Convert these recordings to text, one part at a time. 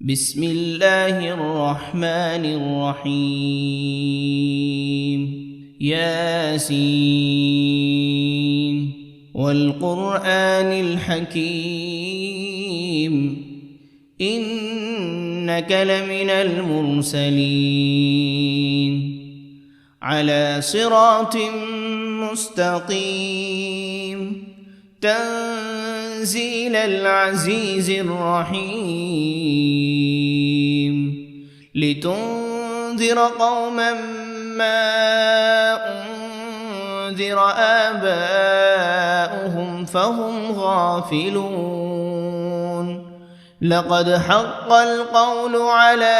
بسم الله الرحمن الرحيم ياسين والقرآن الحكيم إنك لمن المرسلين على صراط مستقيم تنزيل العزيز الرحيم لتنذر قوما ما أنذر آباؤهم فهم غافلون لقد حق القول على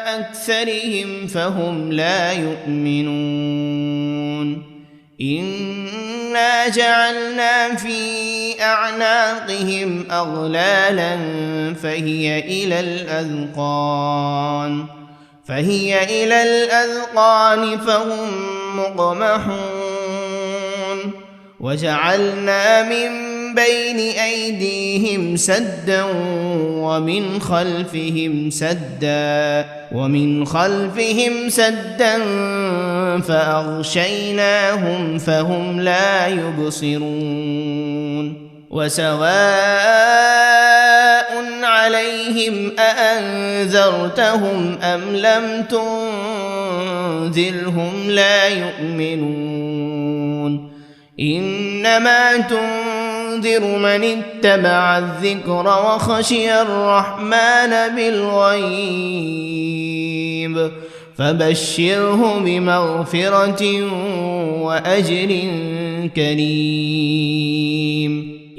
أكثرهم فهم لا يؤمنون إنا جعلنا في أعناقهم أغلالا فهي إلى الأذقان فهم مقمحون وجعلنا من بين أيديهم سدا ومن خلفهم سدا فأغشيناهم فهم لا يبصرون وسواء عليهم أأنذرتهم أم لم تنذرهم لا يؤمنون إنما تنذر من اتبع الذكر وخشي الرحمن بالغيب فبشره بمغفرة وأجر كريم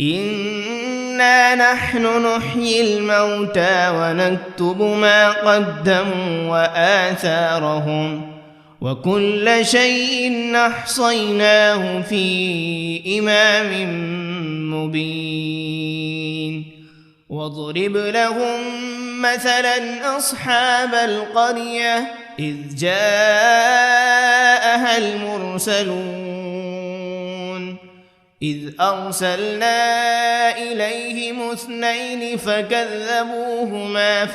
إنا نحن نحيي الموتى ونكتب ما قدموا وآثارهم وكل شيء أحصيناه في إمام مبين واضرب لهم مثلا أصحاب القرية إذ جاءها المرسلون إذ أرسلنا إليهم 2 فكذبوهما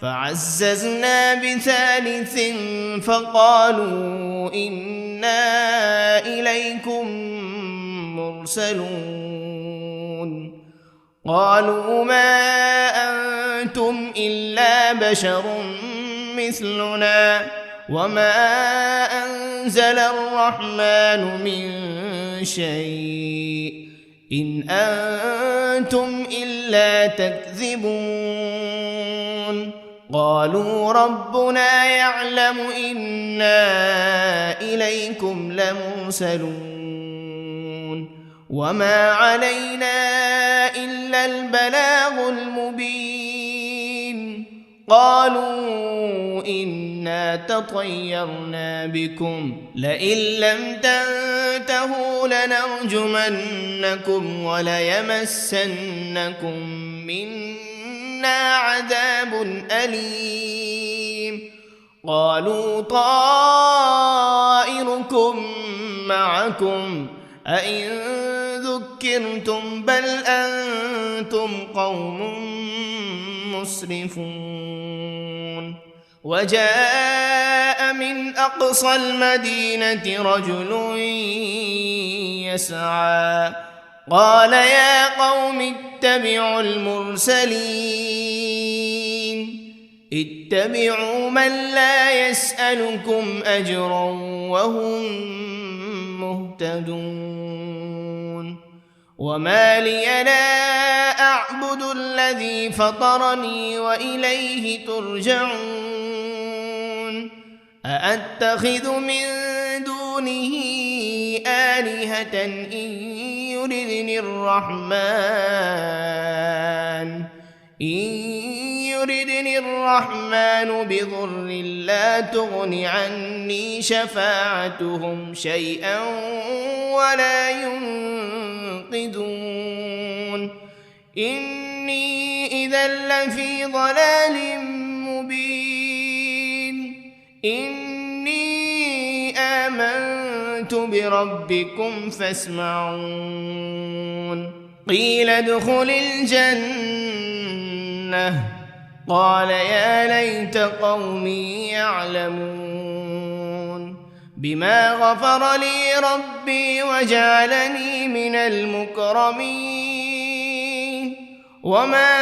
فعززنا بثالث فقالوا إنا إليكم مرسلون قالوا ما أنتم إلا بشر مثلنا وما أنزل الرحمن من شيء إن أنتم إلا تكذبون قالوا ربنا يعلم إنا إليكم لمرسلون وما علينا إلا البلاغ المبين قالوا إنا تطيرنا بكم لئن لم تنتهوا لنرجمنكم وليمسنكم منا عذاب أليم قالوا طائركم معكم أئن ذكرتم بل أنتم قوم مسرفون وجاء من أقصى المدينة رجل يسعى قال يا قوم اتبعوا المرسلين اتبعوا من لا يسألكم أجرا وهم مهتدون وما لي لا أعبد الذي فطرني وإليه ترجعون أأتخذ من دونه آلهة إن يردني الرحمن بضر لا تغن عني شفاعتهم شيئا ولا ينقذون إني إذا لفي ضلال مبين إني آمنت بربكم فاسمعون قيل ادخل الجنة لأغوينه قال يا ليت قومي يعلمون بما غفر لي ربي وجعلني من المكرمين وما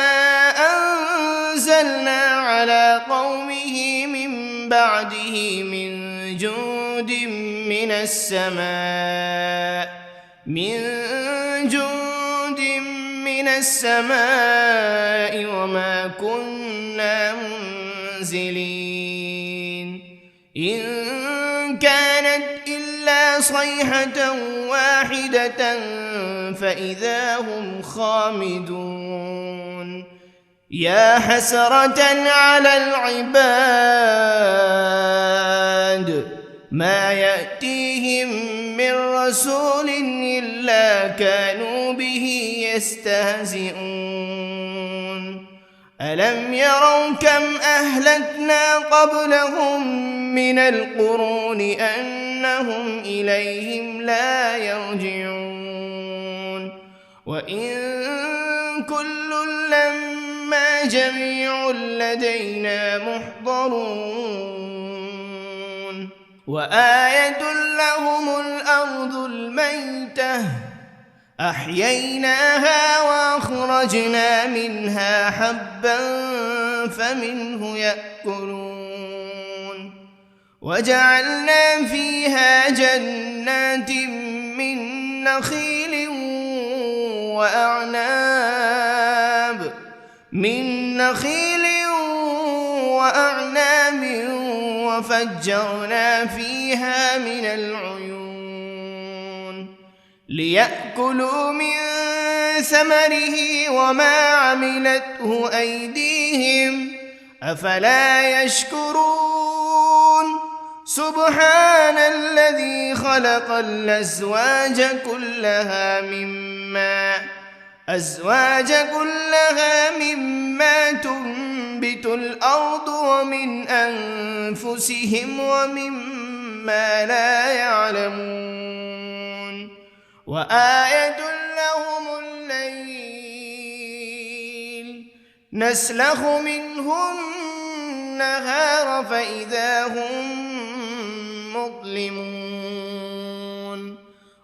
أنزلنا على قومه من بعده من جند من السماء وما كنا منزلين إن كانت إلا صيحة واحدة فإذا هم خامدون يا حسرة على العباد ما يأتيهم من رسول إلا كانوا به يستهزئون ألم يروا كم أهلكنا قبلهم من القرون أنهم إليهم لا يرجعون وإن كل لما جميع لدينا محضرون وآية لهم الأرض الميتة أحييناها وأخرجنا منها حبا فمنه يأكلون وجعلنا فيها جنات من نخيل وأعناب وفجرنا فيها من العيون ليأكلوا من ثمره وما عملته أيديهم أفلا يشكرون سبحان الذي خلق الأزواج كلها مما تنبت الأرض ومن أنفسهم ومما لا يعلمون وآية لهم الليل نسلخ منه النهار فإذا هم مظلمون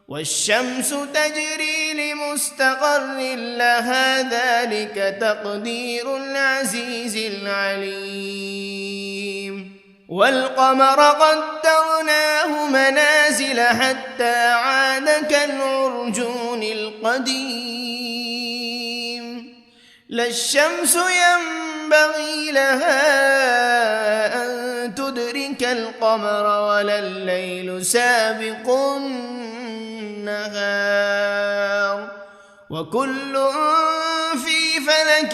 والشمس تجري لمستقر لها ذلك تقدير العزيز العليم والقمر قدرناه منازل حتى عاد كالعرجون القديم لا الشمس ينبغي لها أن تدرك القمر ولا الليل سابق النهار وكل في فلك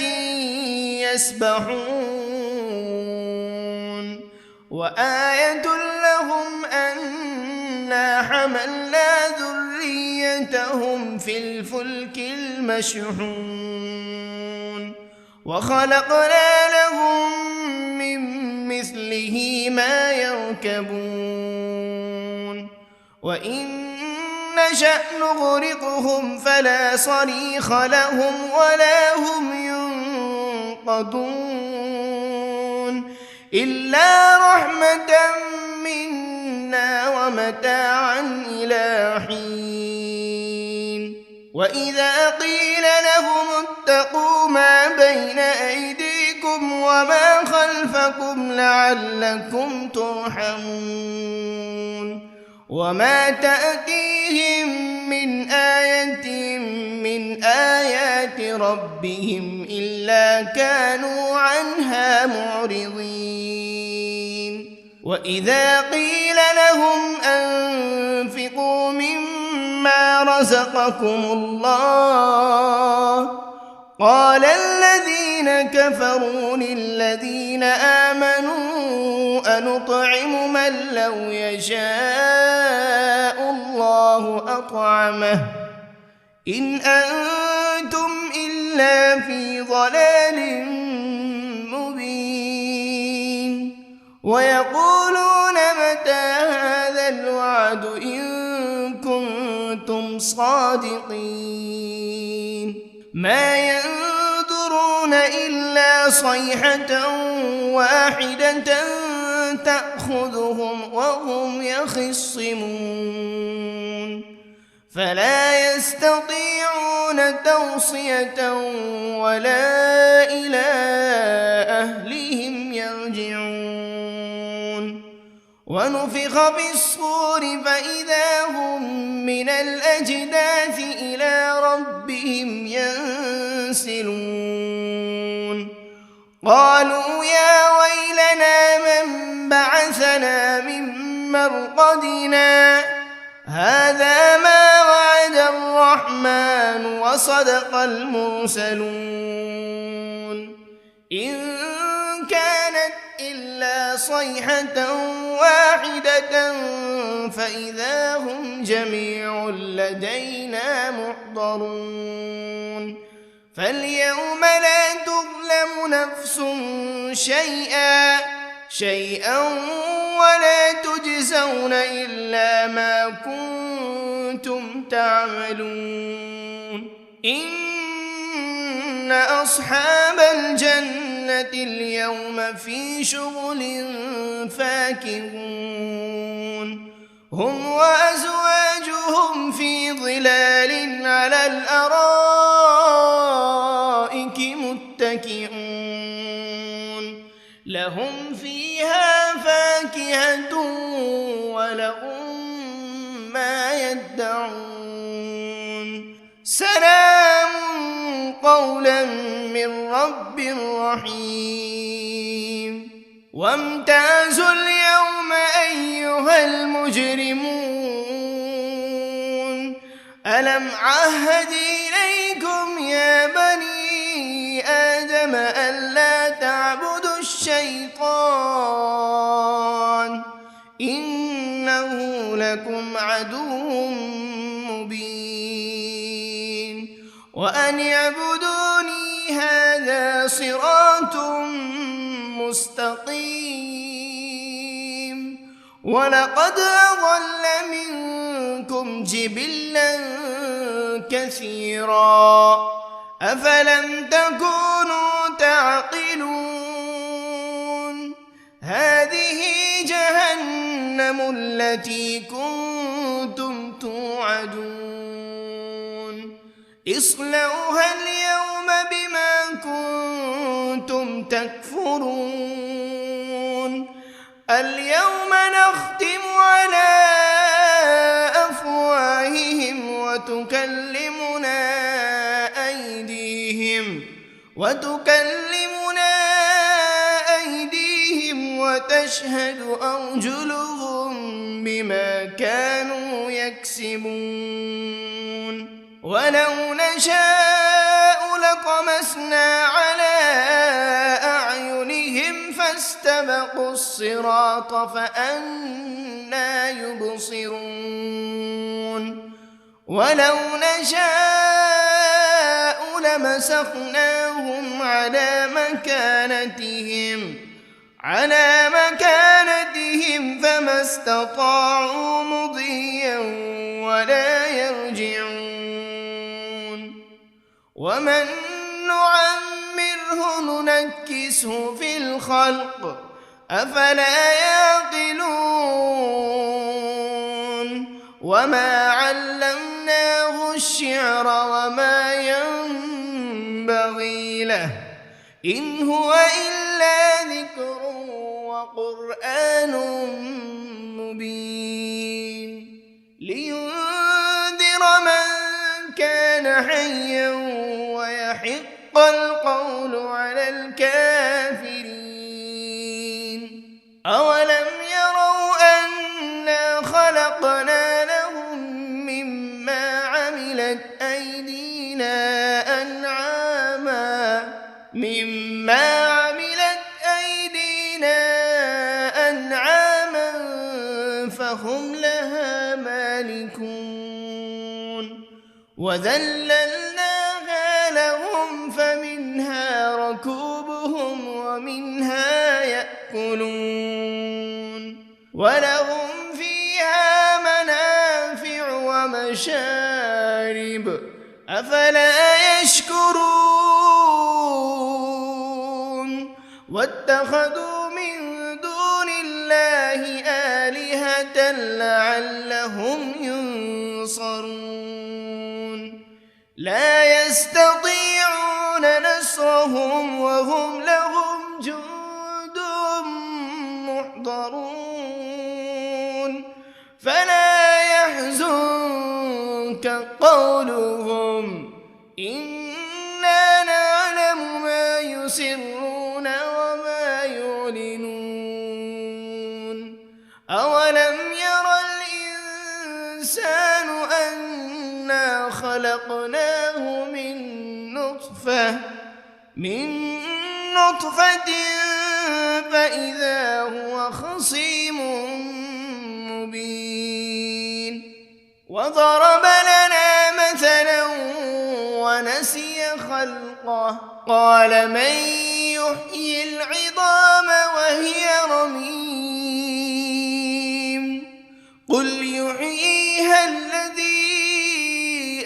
يسبحون وآية لهم أنا حملنا ذريتهم في الفلك المشحون وخلقنا لهم من مثله ما يركبون وإن نشأ نغرقهم فلا صريخ لهم ولا هم ينقذون إلا رحمة منا ومتاعا إلى حين وإذا قيل لهم اتقوا ما بين أيديكم وما خلفكم لعلكم ترحمون وما تأتيهم من آية من آيات ربهم إلا كانوا عنها معرضين وإذا قيل لهم أنفقوا مما رزقكم الله قال الذين كفروا للذين آمنوا أنطعم من لو يشاء الله أطعمه إن أنتم إلا في ضلال مبين ويقولون متى هذا الوعد إن كنتم صادقين ما ينظرون إلا صيحة واحدة تأخذهم وهم يخصمون فلا يستطيعون توصية ولا إلى أهلهم يرجعون ونفخ في الصور فإذا هم من الأجداث إلى ربهم ينسلون قالوا يا ويلنا من بعثنا من مرقدنا هذا ما وعد الرحمن وصدق المرسلون إن كانت إلا صيحة واحدة فإذا هم جميع لدينا محضرون فاليوم لا تظلم نفس شيئا ولا تجزون إلا ما كنتم تعملون إن أصحاب الجنة اليوم في شغل فاكهون هم وأزواجهم في ظلال على الأرائك متكئون لهم فيها فاكهة ولهم ما يدعون سلام قولا من رب رحيم وامتازوا اليوم أيها المجرمون ألم عهد إليكم يا بني آدم ألا تعبدوا الشيطان إنه لكم عدو مبين وأن اعبدوني هذا صراط مستقيم ولقد أضل منكم جبلا كثيرا أفلم تكونوا تعقلون هذه جهنم التي كنتم توعدون اصلوها اليوم بما كنتم تكفرون اليوم نختم على أفواههم وتكلمنا أيديهم وتشهد أرجلهم بما كانوا يكسبون ولو نشاء لطمسنا على أعينهم فاستبقوا الصراط فأنى يبصرون ولو نشاء لمسخناهم على مكانتهم فما استطاعوا مضيا ولا يرجعون ومن نعمره ننكسه في الخلق أفلا يعقلون وما علمناه الشعر وما ينبغي له إن هو إلا ذكر وقرآن مبين لينذر من كان حيا ويحق القول على الكافرين أولم يروا أنا خلقنا لهم مما عملت أيدينا أنعاما فهم لها مالكون وذللناها لهم فمنها ركوبهم ومنها يأكلون ولهم فيها منافع ومشارب أفلا يشكرون واتخذوا من دون الله آلهة لعلهم ينصرون لا يستطيعون نصرهم وهم لهم جند محضرون فلا يحزنك قولهم إنا نعلم ما يسرون وما يعلنون أولم ير الإنسان أنا خلقناه من نطفة فإذا هو خصيم مبين وضرب لنا مثلا ونسي خلقه قال من يحيي العظام وهي رميم قل يحييها الذي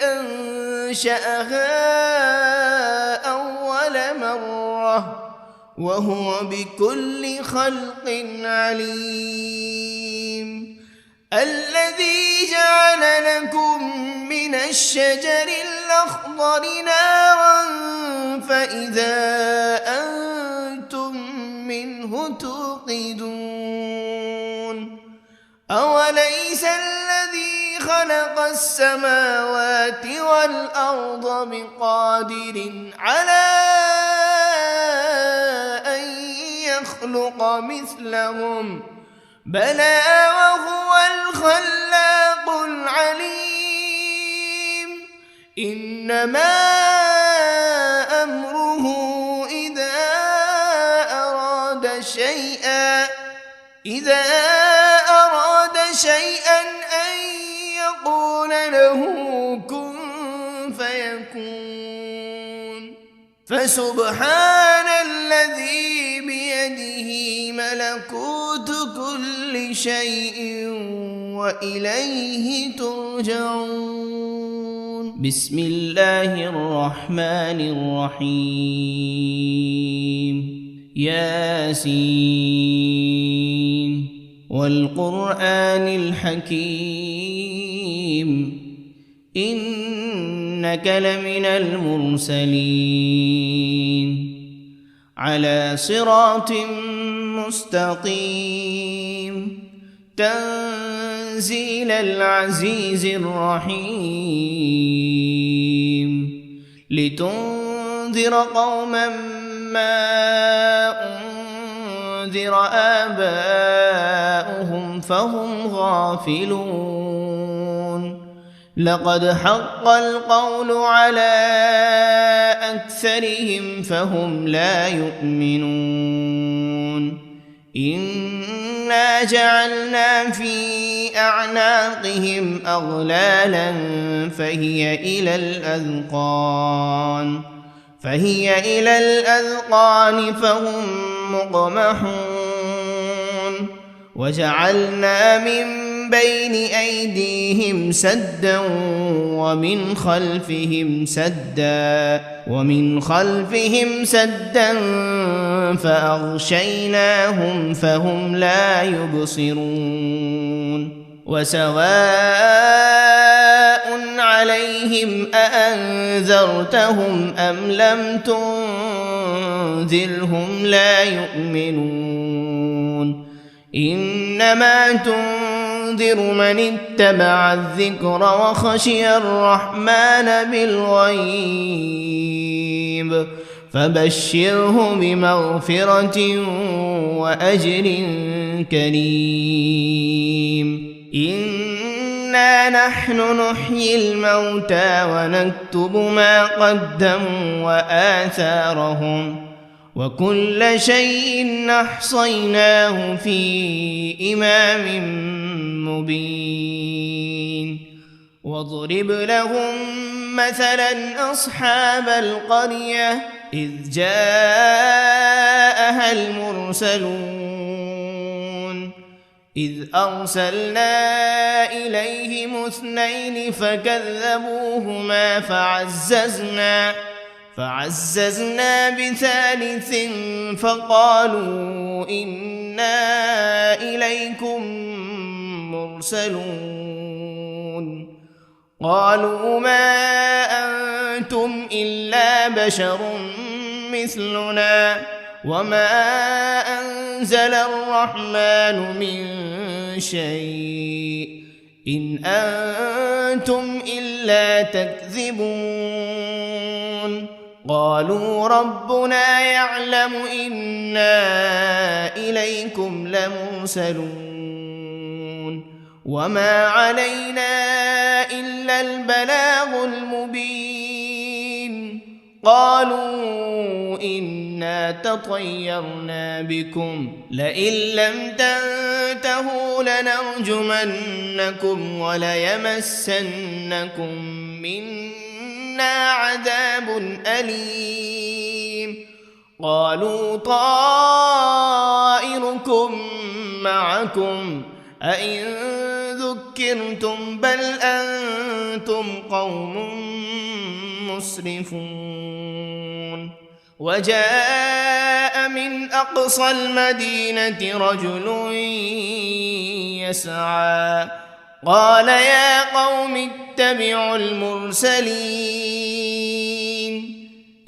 أنشأها أول مرة وهو بكل خلق عليم الذي جعل لكم من الشجر الأخضر نارا فإذا أنتم منه توقدون أوليس الذي خلق السماوات والأرض بقادر على أن يخلق مثلهم بلى وهو الخلاق العليم إنما أمره إذا أراد شيئا أن يقول له كن فيكون فسبحان الذي بيده ملكوت كل شيء وإليه ترجعون بسم الله الرحمن الرحيم ياسين والقرآن الحكيم إنك لمن المرسلين على صراط مستقيم تنزيل العزيز الرحيم لتنذر قوما ما أنذر آباؤهم فهم غافلون لقد حق القول على أكثرهم فهم لا يؤمنون إنا جعلنا في أعناقهم أغلالا فهي إلى الأذقان فهم مقمحون وجعلنا من بين أيديهم سدا ومن خلفهم سدا فأغشيناهم فهم لا يبصرون وسواء عليهم أأنذرتهم أم لم تنذرهم لا يؤمنون إنما تنذر من اتبع الذكر وخشي الرحمن بالغيب فبشره بمغفرة وأجر كريم إنا نحن نحيي الموتى ونكتب ما قدموا وآثارهم وكل شيء أحصيناه في إمام مبين واضرب لهم مثلا أصحاب القرية إذ جاءها المرسلون إذ أرسلنا إليهم 2 فكذبوهما فعززنا بثالث فقالوا إنا إليكم مرسلون قالوا ما أنتم إلا بشر مثلنا وما أنزل الرحمن من شيء إن أنتم إلا تكذبون قالوا ربنا يعلم إنا إليكم لمرسلون وما علينا إلا البلاغ المبين قالوا إنا تطيرنا بكم لئن لم تنتهوا لنرجمنكم وليمسنكم منا عذاب أليم قالوا طائركم معكم أئن ذكرتم بل أنتم قوم مسرفون وجاء من أقصى المدينة رجل يسعى قال يا قوم اتبعوا المرسلين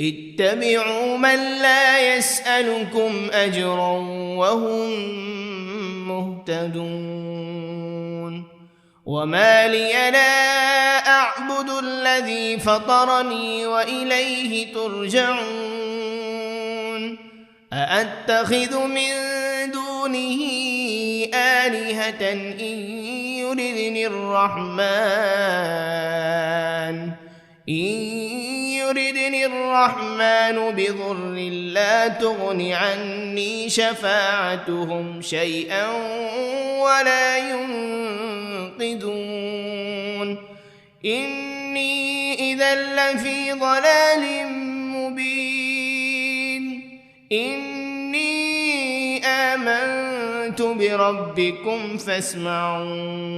اتبعوا من لا يسألكم أجرا وهم مهتدون وما لي لا أعبد الذي فطرني وإليه ترجعون أأتخذ من دونه آلهة إن يردني الرحمن بضر لا تغن عني شفاعتهم شيئا ولا ينقذون إني إذا لفي ضلال مبين إني آمنت بربكم فاسمعون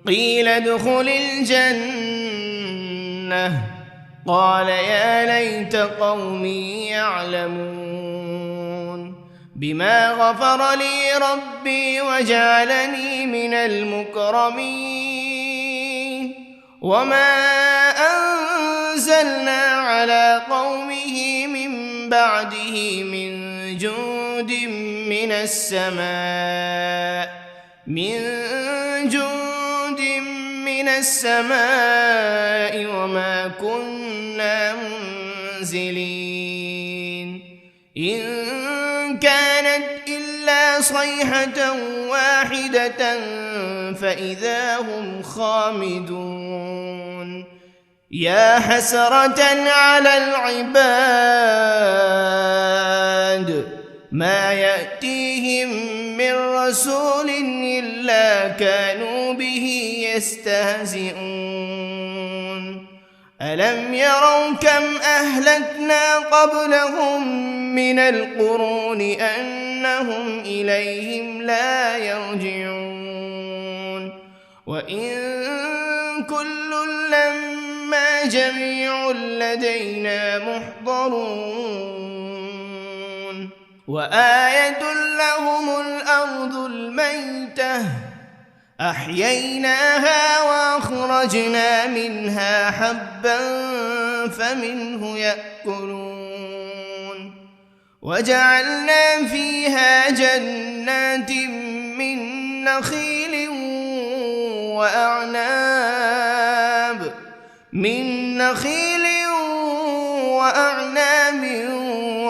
قيل ادخل الجنة قال يا ليت قومي يعلمون بما غفر لي ربي وجعلني من المكرمين وما أنزلنا على قومه من بعده من جند من السماء وما كنا منزلين إن كانت إلا صيحة واحدة فإذا هم خامدون يا حسرة على العباد ما يأتيهم من رسول إلا كانوا به يستهزئون ألم يروا كم أهلكنا قبلهم من القرون أنهم إليهم لا يرجعون وإن كل لما جميع لدينا محضرون وآية لهم الأرض الميتة أحييناها وأخرجنا منها حبا فمنه يأكلون وجعلنا فيها جنات من نخيل وأعناب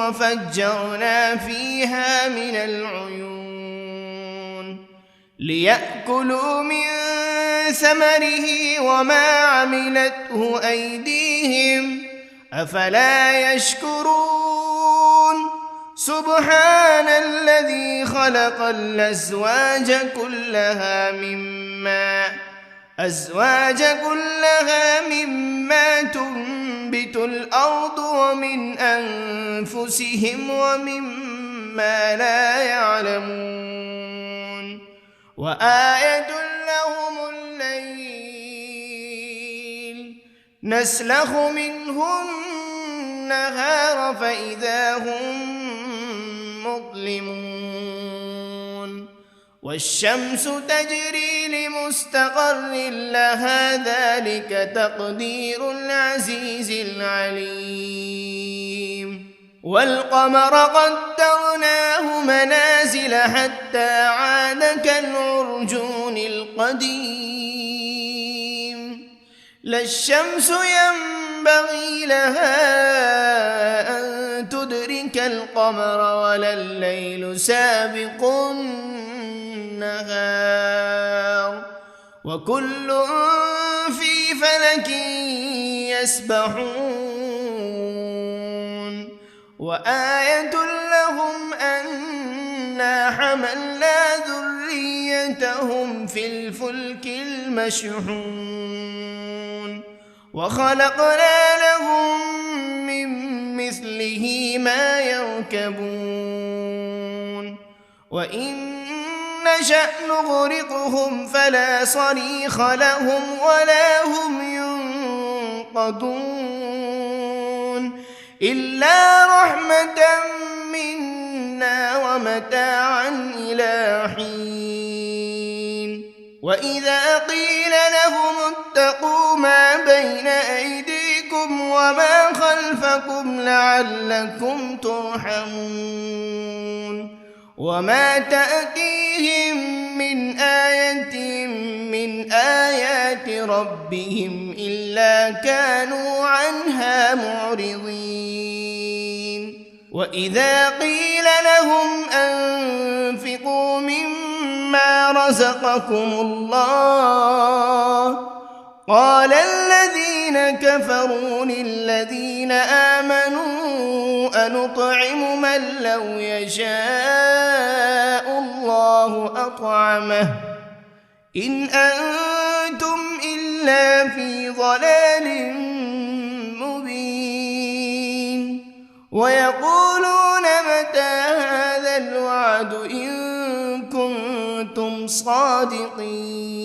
وفجرنا فيها من العيون ليأكلوا من ثمره وما عملته أيديهم أفلا يشكرون سبحان الذي خلق الأزواج كلها مما تنبت الأرض ومن أنفسهم ومما لا يعلمون وآية لهم الليل نسلخ منه النهار فإذا هم مظلمون والشمس تجري لمستقر لها ذلك تقدير العزيز العليم والقمر قدرناه منازل حتى عاد كالعرجون القديم لا الشمس ينبغي لها أن تدرك القمر ولا الليل سابق النهار وكل في فلك يسبحون وآية لهم أنا حملنا ذريتهم في الفلك المشحون وخلقنا لهم من مثله ما يركبون وإن نشأ نغرقهم فلا صريخ لهم ولا هم ينقذون إلا رحمة منا ومتاعا إلى حين وإذا قيل لهم اتقوا ما بين أيديكم وما خلفكم لعلكم ترحمون وما تأتيهم من آية من آيات ربهم إلا كانوا عنها معرضين وإذا قيل لهم أنفقوا مما رزقكم الله قال الذين كفروا للذين آمنوا أنطعم من لو يشاء الله أطعمه إن أنتم إلا في ضلال مبين ويقولون متى هذا الوعد إن كنتم صادقين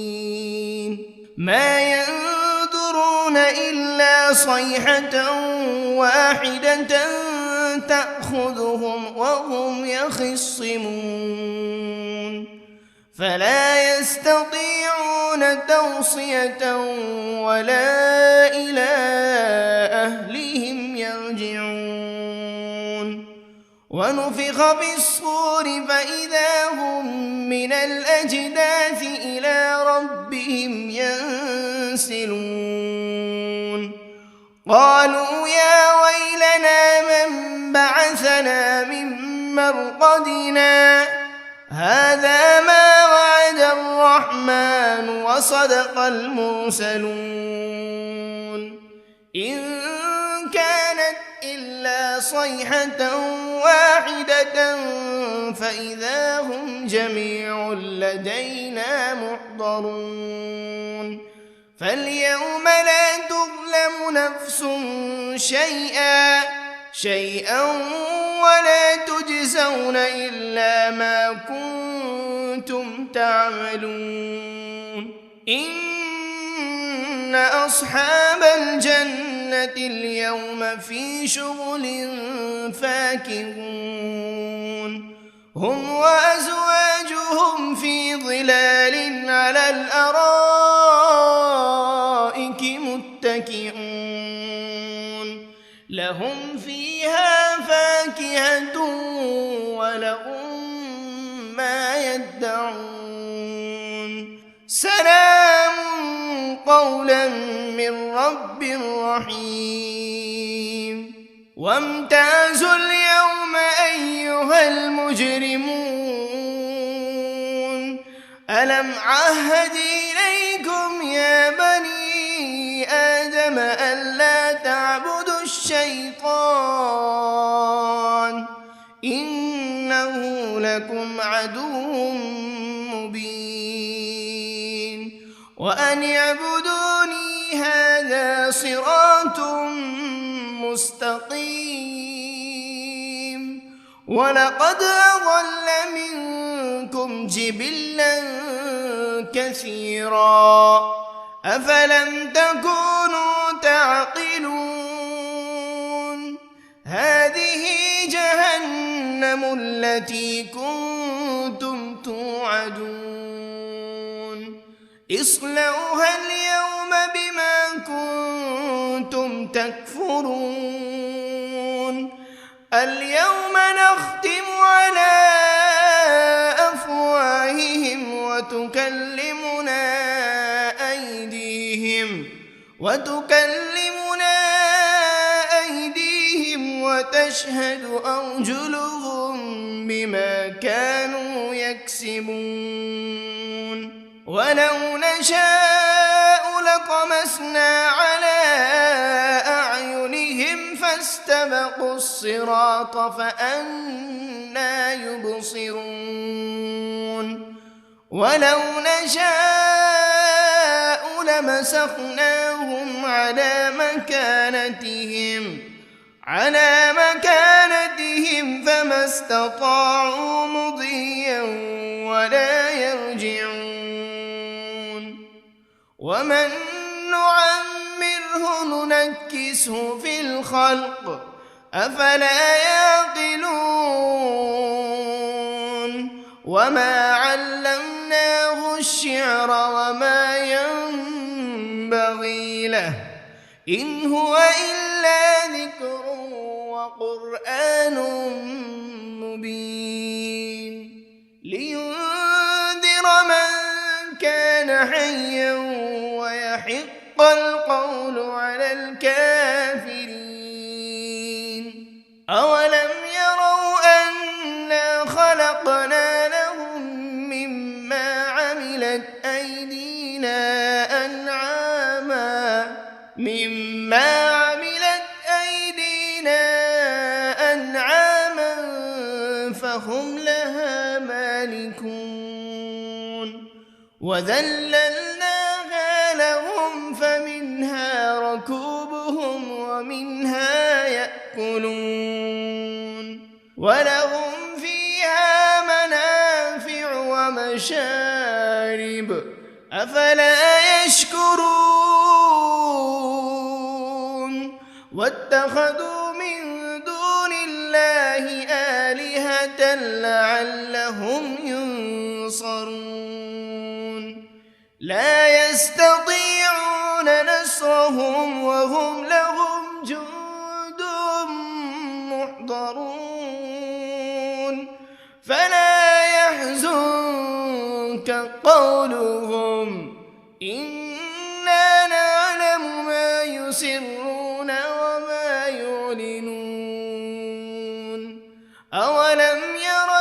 ما ينظرون إلا صيحة واحدة تأخذهم وهم يخصمون فلا يستطيعون توصية ولا إلى أهلهم يرجعون ونفخ بالصور فإذا هم من الأجداث إلى ربهم ينسلون قالوا يا ويلنا من بعثنا من مرقدنا هذا ما وعد الرحمن وصدق المرسلون إن كانت إلا صيحة واحدة فإذا هم جميع لدينا محضرون فاليوم لا تظلم نفس شيئا ولا تجزون إلا ما كنتم تعملون إن أصحاب الجنة اليوم في شغل فاكهون هم وأزواجهم في ظلال على الأرائك متكئون لهم فيها فاكهة ولهم ما يدعون سلام قولا من رب رحيم وامتازوا اليوم أيها المجرمون ألم عهد إليكم يا بني آدم ألا تعبدوا الشيطان إنه لكم عدو مبين وأن اعبدوني هذا صراط مستقيم ولقد أضل منكم جبلا كثيرا أفلم تكونوا تعقلون جهنم التي كنتم توعدون اصلوها اليوم بما كنتم تكفرون اليوم نختم على أفواههم وتكلمنا أيديهم وتشهد أرجلهم بما كانوا يكسبون ولو نشاء لطمسنا على أعينهم فاستبقوا الصراط فأنى يبصرون ولو نشاء لمسخناهم على مكانتهم فما استطاعوا مضيا ولا يرجعون ومن نعمره ننكسه في الخلق أفلا يعقلون وما علمناه الشعر وما ينبغي له إن هو إلا ذكر وقرآن مبين لينذر من كان حيا ويحق القول على الكافرين أولم يروا أنا خلقنا لهم مما عملت أيدينا أنعاما فهم لها مالكون وذللناها لهم فمنها ركوبهم ومنها يأكلون ولهم فيها منافع ومشارب أفلا يشكرون واتخذوا من دون الله آلهة لعلهم ينصرون لا يستطيعون نصرهم وهم لهم جند محضرون فلا يحزنك قولهم إنا نعلم ما يسرون وما يعلنون أولم ير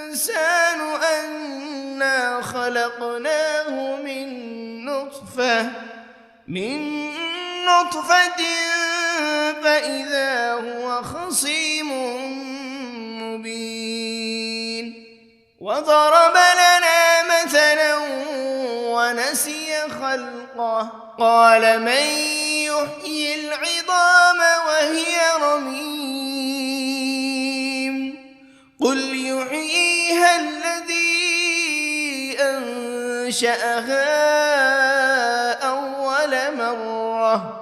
الإنسان أنا خلقناه من نطفة فإذا هو خصيم مبين وضرب لنا مثلا ونسي خلقه قال من يحيي العظام وهي رميم قل يحييها الذي أنشأها أول مرة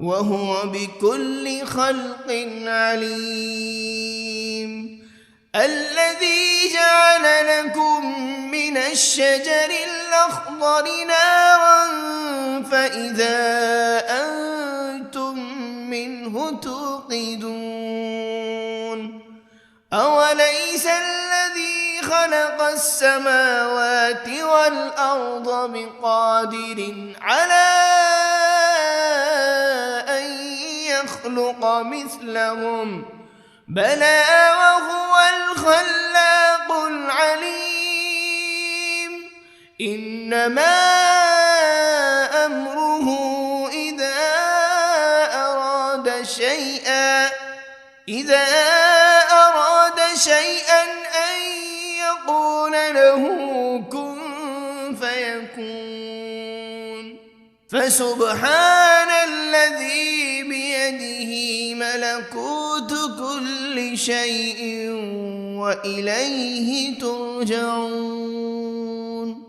وهو بكل خلق عليم الذي جعل لكم من الشجر الأخضر نارا فإذا أنتم منه توقدون أوليس الذي خلق السماوات والأرض بقادر على أن يخلق مثلهم بلى وهو الخلاق العليم إنما أمره إذا أراد شيئا أن يقول له كن فيكون فسبحان الذي بيده ملكوت كل شيء وإليه ترجعون.